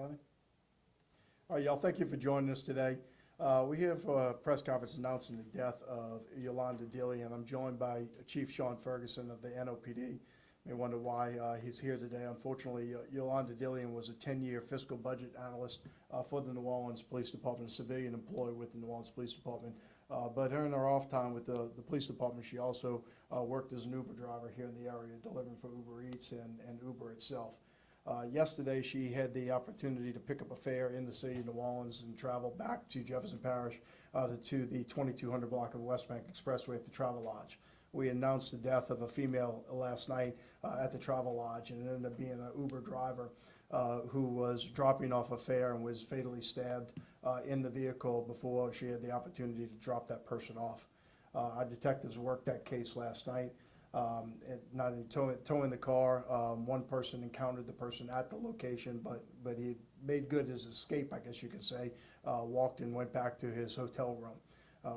Ronnie. All right, y'all, thank you for joining us today. We have a press conference announcing the death of Yolanda Dillion. I'm joined by Chief Sean Ferguson of the NOPD. You may wonder why he's here today. Unfortunately, Yolanda Dillion was a 10-year fiscal budget analyst for the New Orleans Police Department, a civilian employee with the New Orleans Police Department. But in her off time with the police department, she also worked as an Uber driver here in the area, delivering for Uber Eats and Uber itself. Yesterday, she had the opportunity to pick up a fare in the city of New Orleans and travel back to Jefferson Parish to the 2200 block of West Bank Expressway at the Travel Lodge. We announced the death of a female last night at the Travel Lodge, and it ended up being an Uber driver who was dropping off a fare and was fatally stabbed in the vehicle before she had the opportunity to drop that person off. Our detectives worked that case last night. Not in towing the car, one person encountered the person at the location, but he made good his escape, I guess you could say, walked and went back to his hotel room.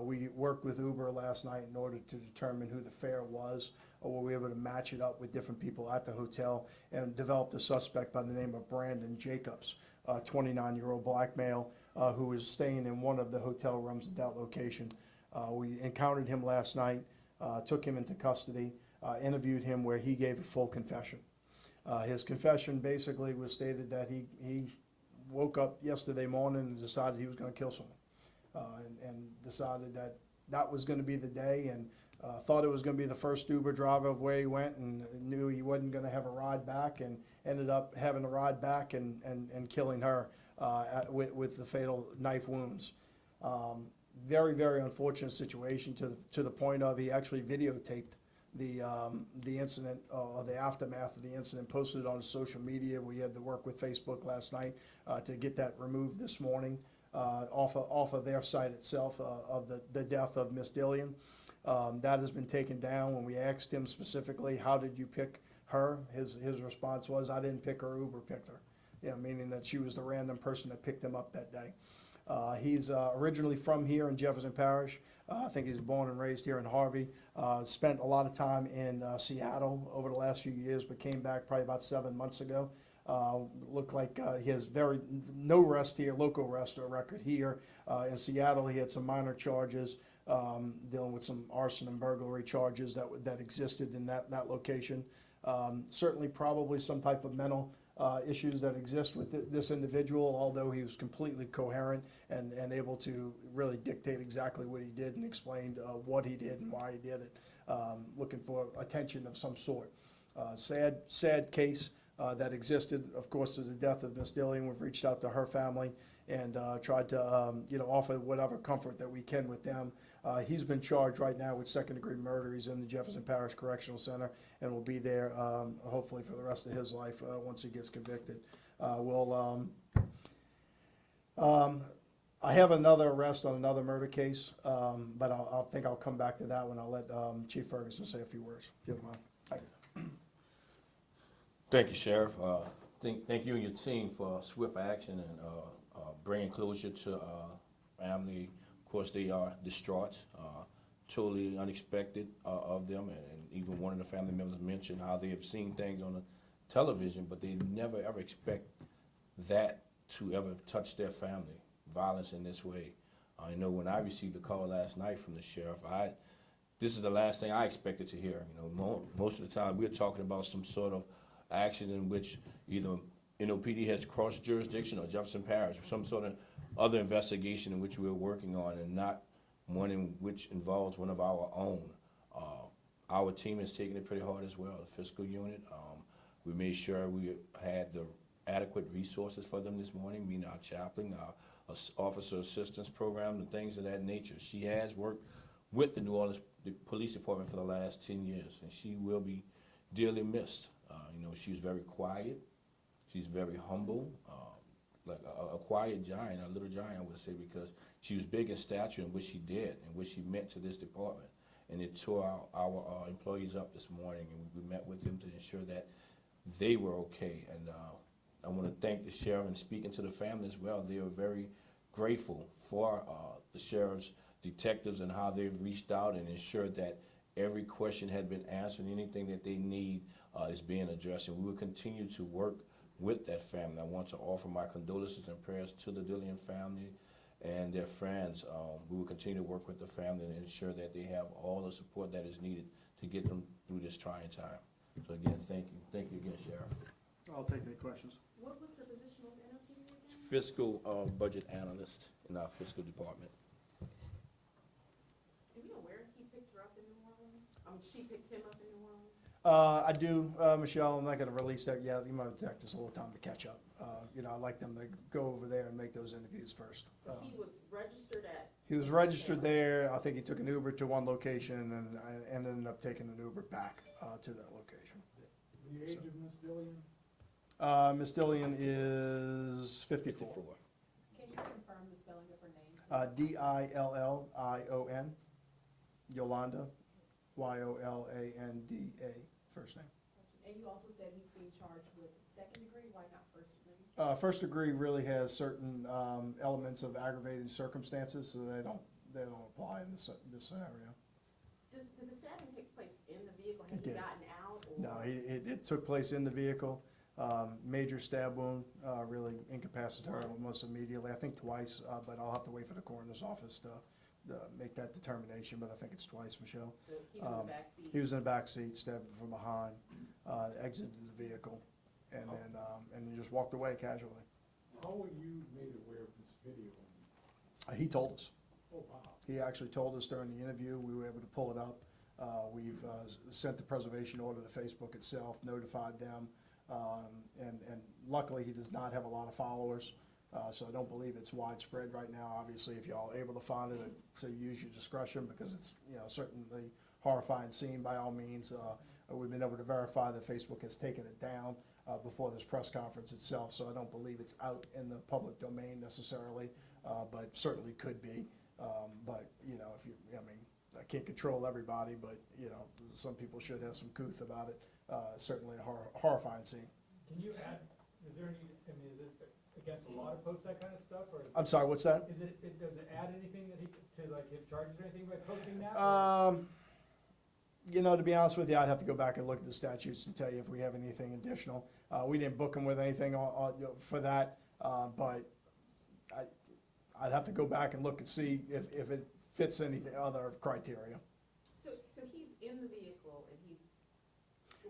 We worked with Uber last night in order to determine who the fare was, or we were able to match it up with different people at the hotel and developed a suspect by the name of Brandon Jacobs, a 29-year-old black male who was staying in one of the hotel rooms at that location. We encountered him last night, took him into custody, interviewed him where he gave a full confession. His confession basically was stated that he woke up yesterday morning and decided he was going to kill someone, and decided that that was going to be the day, and thought it was going to be the first Uber driver of where he went, and knew he wasn't going to have a ride back, and ended up having a ride back and killing her with the fatal knife wounds. Very, very unfortunate situation to the point of he actually videotaped the incident, or the aftermath of the incident, posted it on social media. We had to work with Facebook last night to get that removed this morning off of their site itself of the death of Miss Dillion. That has been taken down. When we asked him specifically, how did you pick her, his response was, I didn't pick her, Uber picked her. You know, meaning that she was the random person that picked him up that day. He's originally from here in Jefferson Parish. I think he was born and raised here in Harvey. Spent a lot of time in Seattle over the last few years, but came back probably about 7 months ago. Looked like he has no arrest here, local arrest record here. In Seattle, he had some minor charges, dealing with some arson and burglary charges that existed in that location. Certainly probably some type of mental issues that exist with this individual, although he was completely coherent and able to really dictate exactly what he did and explained what he did and why he did it, looking for attention of some sort. Sad case that existed, of course, to the death of Miss Dillion. We've reached out to her family and tried to offer whatever comfort that we can with them. He's been charged right now with second-degree murder. He's in the Jefferson Parish Correctional Center and will be there hopefully for the rest of his life once he gets convicted. I have another arrest on another murder case, but I think I'll come back to that when I'll let Chief Ferguson say a few words. If you don't mind. Thank you. Thank you, Sheriff. Thank you and your team for swift action and bringing closure to family. Of course, they are distraught, totally unexpected of them, and even one of the family members mentioned how they have seen things on the television, but they never ever expect that to ever touch their family, violence in this way. I know when I received the call last night from the sheriff, this is the last thing I expected to hear. You know, most of the time we're talking about some sort of action in which either NOPD has crossed jurisdiction or Jefferson Parish, some sort of other investigation in which we're working on, and not one in which involves one of our own. Our team is taking it pretty hard as well, the fiscal unit. We made sure we had the adequate resources for them this morning, meaning our chaplain, our officer assistance program, and things of that nature. She has worked with the New Orleans Police Department for the last 10 years, and she will be dearly missed. You know, she was very quiet. She's very humble, like a quiet giant, a little giant, I would say, because she was big in stature and what she did and what she meant to this department. And it tore our employees up this morning, and we met with them to ensure that they were okay. And I want to thank the sheriff, and speaking to the family as well. They are very grateful for the sheriff's detectives and how they've reached out and ensured that every question had been answered, anything that they need is being addressed. And we will continue to work with that family. I want to offer my condolences and prayers to the Dillion family and their friends. We will continue to work with the family and ensure that they have all the support that is needed to get them through this trying time. So again, thank you. Thank you again, Sheriff. I'll take any questions. What was the position of NOPD again? Fiscal budget analyst in our fiscal department. Do you know where he picked her up in New Orleans? She picked him up in New Orleans? I do, Michelle, I'm not gonna release that yet, you might take this a little time to catch up. You know, I'd like them to go over there and make those interviews first. So he was registered at? He was registered there, I think he took an Uber to one location and ended up taking an Uber back, to that location. The age of Miss Dillion? Miss Dillion is 54. Can you confirm the spelling of her name? Dillion, Yolanda, Yolanda, first name. And you also said he's being charged with second degree, why not first degree? First degree really has certain elements of aggravating circumstances, so they don't apply in this scenario. Did the stabbing take place in the vehicle? Has It he did. gotten out? Or? No, it took place in the vehicle. Major stab wound, really incapacitated her almost immediately. I think twice, but I'll have to wait for the coroner's office to make that determination, but I think it's twice, Michelle. So he was in the back seat? He was in the back seat, stabbed from behind, exited the vehicle, and then just walked away casually. How were you made aware of this video? He told us. Oh, wow. He actually told us during the interview. We were able to pull it up. We've sent the preservation order to Facebook itself, notified them, and luckily he does not have a lot of followers, so I don't believe it's widespread right now. Obviously, if y'all are able to find it, so use your discretion because it's certainly horrifying scene by all means. We've been able to verify that Facebook has taken it down before this press conference itself, so I don't believe it's out in the public domain necessarily, but certainly could be. But I can't control everybody, but some people should have some couth about it. Certainly a horrifying scene. Can you add, is there any, is it against the law to post that kind of stuff, or? I'm sorry, what's that? Does it add anything that to like his charges or anything by posting that? To be honest with you, I'd have to go back and look at the statutes to tell you if we have anything additional. We didn't book him with anything for that, but I'd have to go back and look and see if it fits any other criteria. So he's in the vehicle and he's.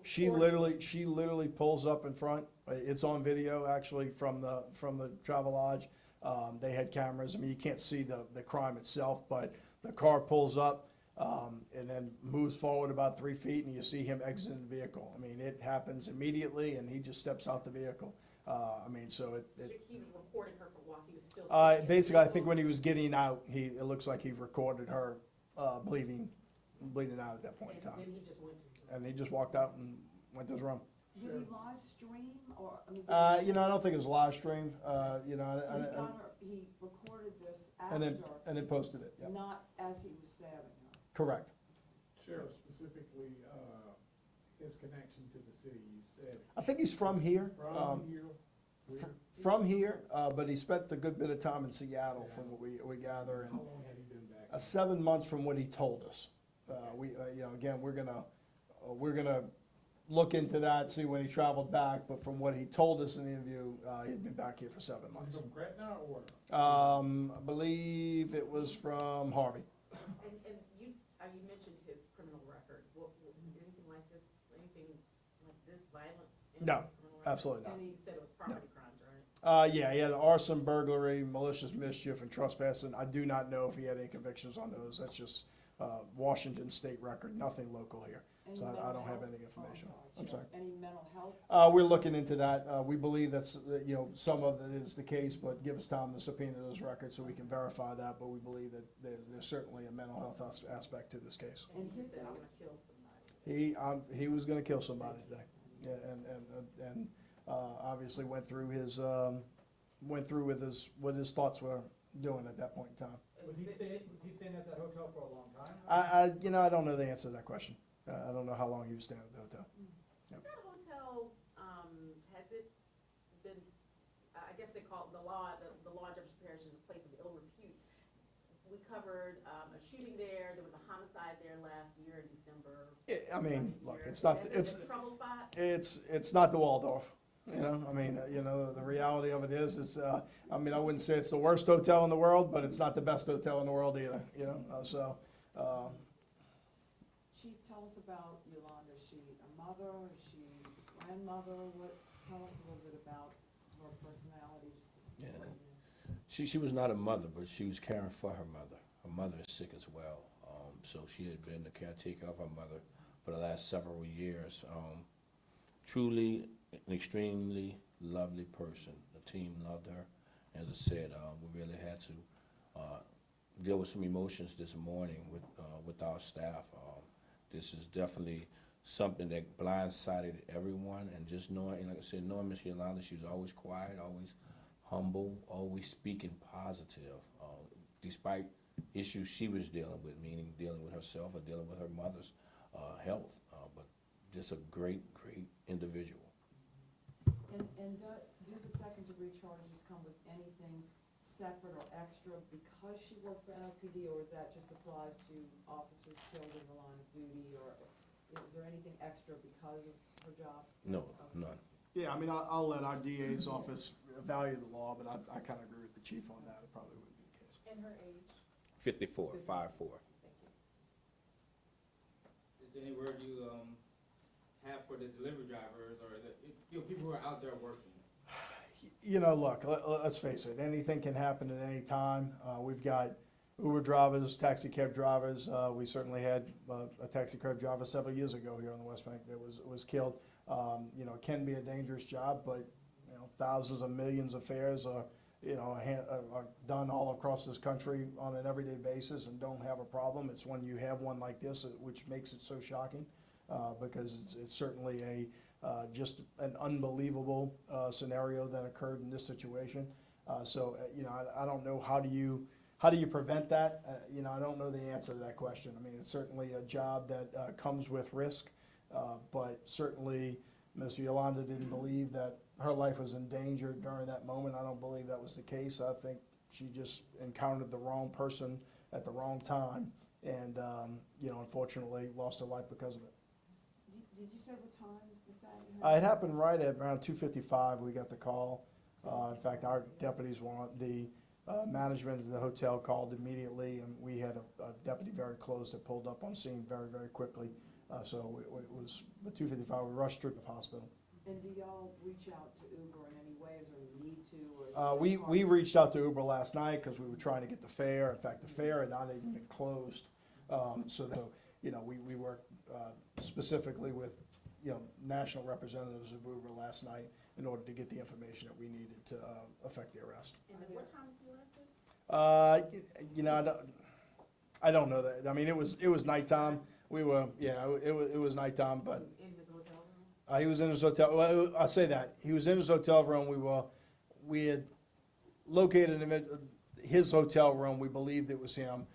She literally pulls up in front. It's on video actually from the Travel Lodge. They had cameras. I mean, you can't see the crime itself, but the car pulls up and then moves forward about 3 feet, and you see him exiting the vehicle. I mean, it happens immediately, and he just steps out the vehicle. So he was recording her for walking. He was still. sitting in the basically, I vehicle? think when he was getting out, it looks like he recorded her bleeding out at that point in And time. then he just went to. And he just walked out and went to his room. Did he live stream or? I don't think it was live stream, So he recorded this and then after, posted it, yeah. not as he was stabbing her. Correct. Sheriff, specifically, his connection to the city, you said. I think he's from here. From here? Where? From here, but he spent a good bit of time in Seattle from what we gather, and How long had he been back? 7 months from what he told us. Again, we're gonna look into that, see when he traveled back, but from what he told us in the interview, he'd been back here for 7 Was months. he from Gretna or? I believe it was from Harvey. And you mentioned his criminal record. Anything like this? Anything like this violence? in No, his criminal record? Absolutely not. And he said it was property crimes, right? Yeah, he had arson, burglary, malicious mischief, and trespassing. I do not know if he had any convictions on those. That's just Washington state record, nothing local here. Any So I mental don't have health? any information. Oh, I'm sorry. Any mental health? We're looking into that. We believe that's, some of it is the case, but give us time to subpoena those records so we can verify that. But we believe that there's certainly a mental health aspect to this case. And He his said he out, was gonna kill somebody. He was gonna kill somebody today. Yeah, and obviously went through with what his thoughts were doing at that point in time. Was he staying at that hotel for a long time? I don't know the answer to that question. I don't know how long he was staying at the hotel. That hotel, has it been, I guess they call it the lodge of Parish is a place of ill repute. We covered a shooting there was a homicide there last year in December. I mean, look, Year. it's not, Has it been a trouble spot? it's not the Waldorf. You know, I mean, you know, the reality of it is, I mean, I wouldn't say it's the worst hotel in the world, but it's not the best hotel in the world either, you know, Chief, tell us about Yolanda. Is she a mother? Is she a grandmother? Tell us a little bit about her personality. Yeah. She was not a mother, but she was caring for her mother. Her mother is sick as well, so she had been the caretaker of her mother for the last several years. Truly an extremely lovely person. The team loved her. As I said, we really had to deal with some emotions this morning with our staff. This is definitely something that blindsided everyone, and just knowing, like I said, knowing Miss Yolanda, she was always quiet, always humble, always speaking positive, despite issues she was dealing with, meaning dealing with herself or dealing with her mother's health, but just a great, great individual. And do the second-degree charges come with anything separate or extra because she worked for NOPD, or that just applies to officers killed in the line of duty, or is there anything extra because of her job? No, Okay. none. yeah, I mean, I'll let our DA's office evaluate the law, but I kind of agree with the chief on that. It probably wouldn't be the case. And her age? 54, 5'4". Thank you. Is there any word you have for the delivery drivers or people who are out there working? You know, look, let's face it, anything can happen at any time. We've got Uber drivers, taxi cab drivers. We certainly had a taxi cab driver several years ago here on the West Bank that was killed. You know, it can be a dangerous job, but, you know, thousands of millions of fares are, you know, are done all across this country on an everyday basis and don't have a problem. It's when you have one like this, which makes it so shocking, because it's certainly just an unbelievable scenario that occurred in this situation. You know, I don't know, how do you prevent that? You know, I don't know the answer to that question. I mean, it's certainly a job that comes with risk, but certainly Ms. Yolanda didn't believe that her life was in danger during that moment. I don't believe that was the case. I think she just encountered the wrong person at the wrong time and, you know, unfortunately lost her life because of it. Did you say what time is that? It happened right at around 2:55. We got the call. In fact, our deputies were on, the management of the hotel called immediately, and we had a deputy very close that pulled up on scene very, very quickly. So it was at 2:55. We rushed her to the hospital. And do y'all reach out to Uber in any way? Is there a need to? Or We reached out to Uber last night because we were trying to get the fare. In fact, the fare had not even been closed. You know, we worked specifically with, you know, national representatives of Uber last night in order to get the information that we needed to affect the arrest. And at what time was he arrested? You know, I don't know that. I mean, it was nighttime. We were, yeah, it was nighttime, but In his hotel room? he was in his hotel. Well, I'll say that he was in his hotel room. We had located him at his hotel room. We believed it was him.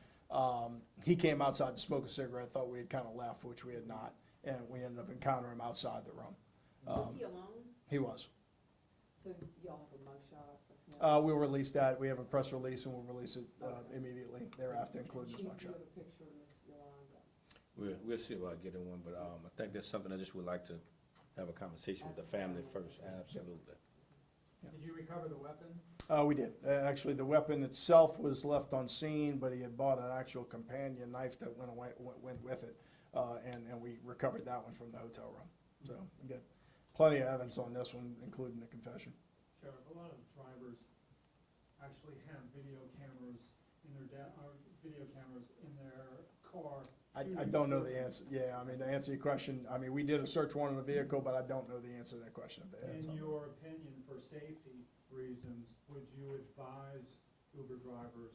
He came outside to smoke a cigarette. Thought we had kind of left, which we had not, and we ended up encountering him outside the room. Was he alone? He was. So y'all have a mugshot of him? We'll release that. We have a press release, and we'll release it immediately thereafter, including his Chief, mugshot. do you have a picture of Miss Yolanda? We'll see about getting one, but I think that's something I just would like to have a conversation with the family first. Absolutely. Did you recover the weapon? We did. Actually, the weapon itself was left on scene, but he had bought an actual companion knife that went with it, and we recovered that one from the hotel room. So we got plenty of evidence on this one, including the confession. Sheriff, a lot of drivers actually have video cameras in their car. I don't know the answer. Yeah, I mean, to answer your question, I mean, we did a search warrant on the vehicle, but I don't know the answer to that question. If they had In something. your opinion, for safety reasons, would you advise Uber drivers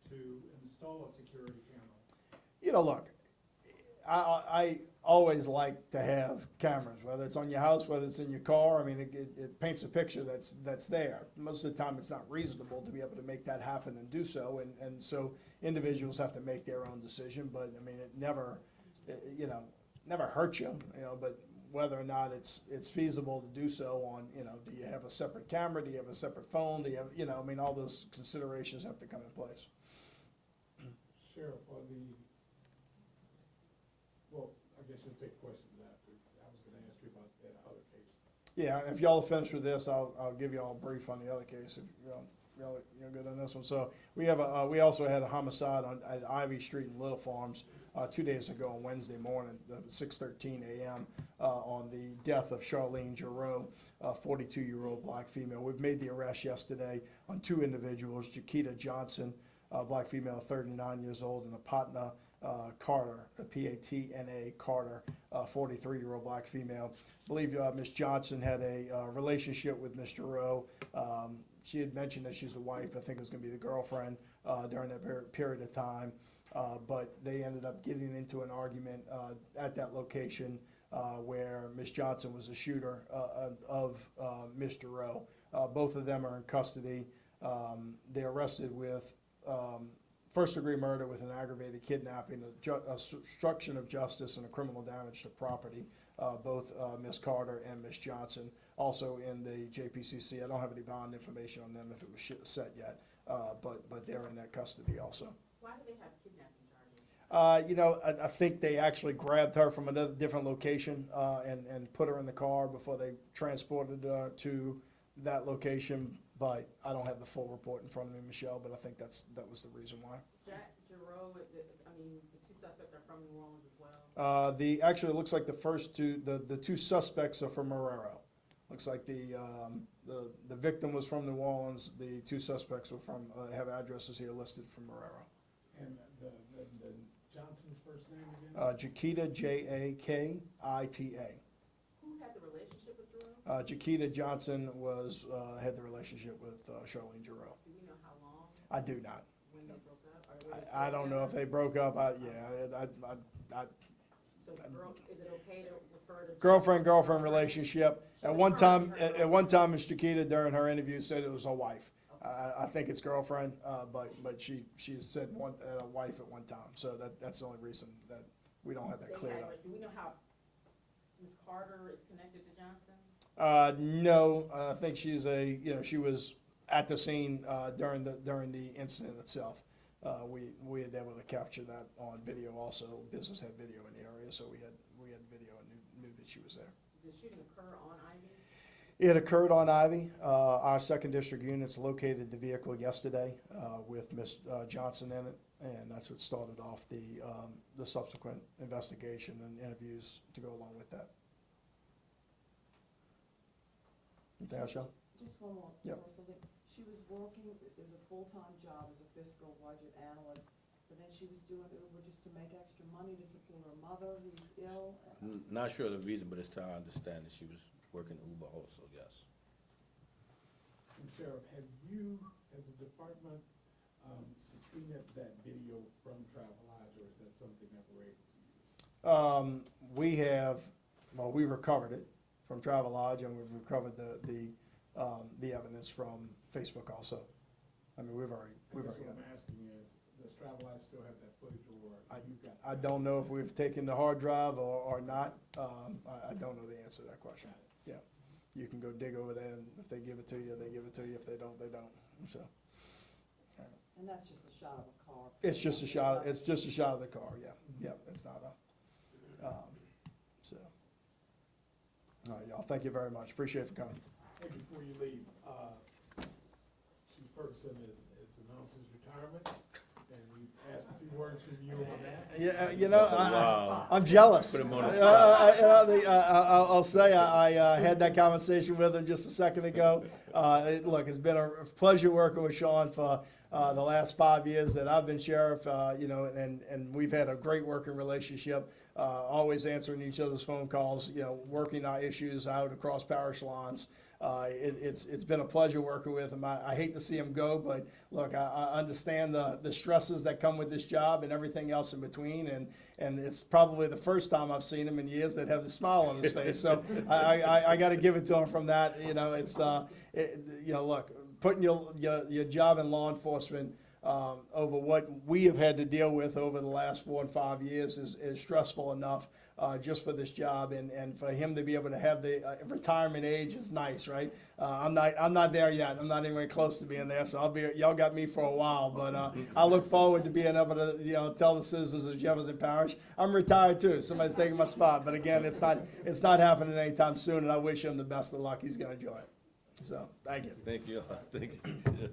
to install a security camera? You know, look, I always like to have cameras, whether it's on your house, whether it's in your car. I mean, it paints a picture that's there. Most of the time, it's not reasonable to be able to make that happen and do so, and so individuals have to make their own decision. But I mean, it never, you know, never hurts you, you know. But whether or not it's feasible to do so on, you know, do you have a separate camera? Do you have a separate phone? Do you have, you know, I mean, all those considerations have to come in place. Sheriff, well, I guess you'll take questions after. I was gonna ask you about that other case. Yeah, if y'all are finished with this, I'll give y'all a brief on the other case, if you're good on this one. So we we also had a homicide at Ivy Street in Little Farms 2 days ago on Wednesday morning, 6:13 a.m., on the death of Charlene Giroux, a 42-year-old black female. We've made the arrest yesterday on 2 individuals, Jaquita Johnson, black female, 39 years old, and Apatna Carter, P-A-T-N-A Carter, 43-year-old black female. I believe Ms. Johnson had a relationship with Mr. Rowe. She had mentioned that she's the wife, I think it was going to be the girlfriend during that period of time. But they ended up getting into an argument at that location where Ms. Johnson was a shooter of Mr. Rowe. Both of them are in custody. They're arrested with first-degree murder with an aggravated kidnapping, obstruction of justice, and a criminal damage to property, both Ms. Carter and Ms. Johnson. Also in the JPCC, I don't have any bond information on them if it was set yet, but they're in that custody also. Why do they have kidnapping charges? You know, I think they actually grabbed her from another different location and put her in the car before they transported her to that location. But I don't have the full report in front of me, Michelle, but I think that was the reason why. Jack Giroux, I mean, the 2 suspects are from New Orleans as well? Actually, it looks like the 2 suspects are from Marrero. Looks like the victim was from New Orleans. The 2 suspects were have addresses here listed from Marrero. And the Johnson's first name again? Jaquita, J-A-K-I-T-A. Who had the relationship with Giroux? Jaquita Johnson had the relationship with Charlene Giroux. Do you know how long, I do not. when they broke up? Or were they I don't know if they broke up. So is it okay to refer to? Girlfriend relationship. At one time, Ms. Jaquita during her interview said it was her wife. I think it's girlfriend, but she said a wife at one time. So that's the only reason that we don't have that cleared up. Do we know how Ms. Carter is connected to Johnson? No, I think she was at the scene during the incident itself. We had able to capture that on video also. Business had video in the area, so we had video and knew that she was there. Did the shooting occur on Ivy? It occurred on Ivy. Our 2nd District units located the vehicle yesterday with Ms. Johnson in it, and that's what started off the subsequent investigation and interviews to go along with that. Anything else, Sean? Just one more. Yep. Something. She was working as a full-time job as a fiscal budget analyst, but then she was doing Uber just to make extra money to support her mother who's ill. Not sure of the reason, but it's to our understanding she was working Uber also, yes. And Sheriff, have you, as a department, subpoenaed that video from Travelodge, or is that something that we're able to use? We recovered it from Travelodge, and we've recovered the evidence from Facebook also. I mean, we've already What got I'm it. asking is, does Travelodge still have that footage, or you've got? I don't know if we've taken the hard drive or not. I don't know the answer to that question. Yeah, you can go dig over there, and if they give it to you, they give it to you. If they don't, they don't. So. And that's just a shot of a car. It's just a shot of the car, yeah, it's not so. All right, y'all, thank you very much, appreciate it for coming. Hey, before you leave, Chief Ferguson has announced his retirement, and we asked a few words from you on that. Yeah, Wow. I'm jealous. Put him on the spot. I'll say I had that conversation with him just a second ago. Look, it's been a pleasure working with Sean for the last 5 years that I've been sheriff, and we've had a great working relationship, always answering each other's phone calls, working our issues out across parish lines. It's been a pleasure working with him. I hate to see him go, but look, I understand the stresses that come with this job and everything else in between, and it's probably the first time I've seen him in years that have a smile on his face. So I got to give it to him from that. Look, putting your job in law enforcement over what we have had to deal with over the last 4 and 5 years is stressful enough just for this job, and for him to be able to have the retirement age is nice, right? I'm not there yet. I'm not anywhere close to being there, so y'all got me for a while, but I look forward to being able to tell the citizens of Jefferson Parish I'm retired too. Somebody's taking my spot, but again, it's not happening anytime soon, and I wish him the best of luck. He's going to enjoy it. So thank you. Thank you. Thank you.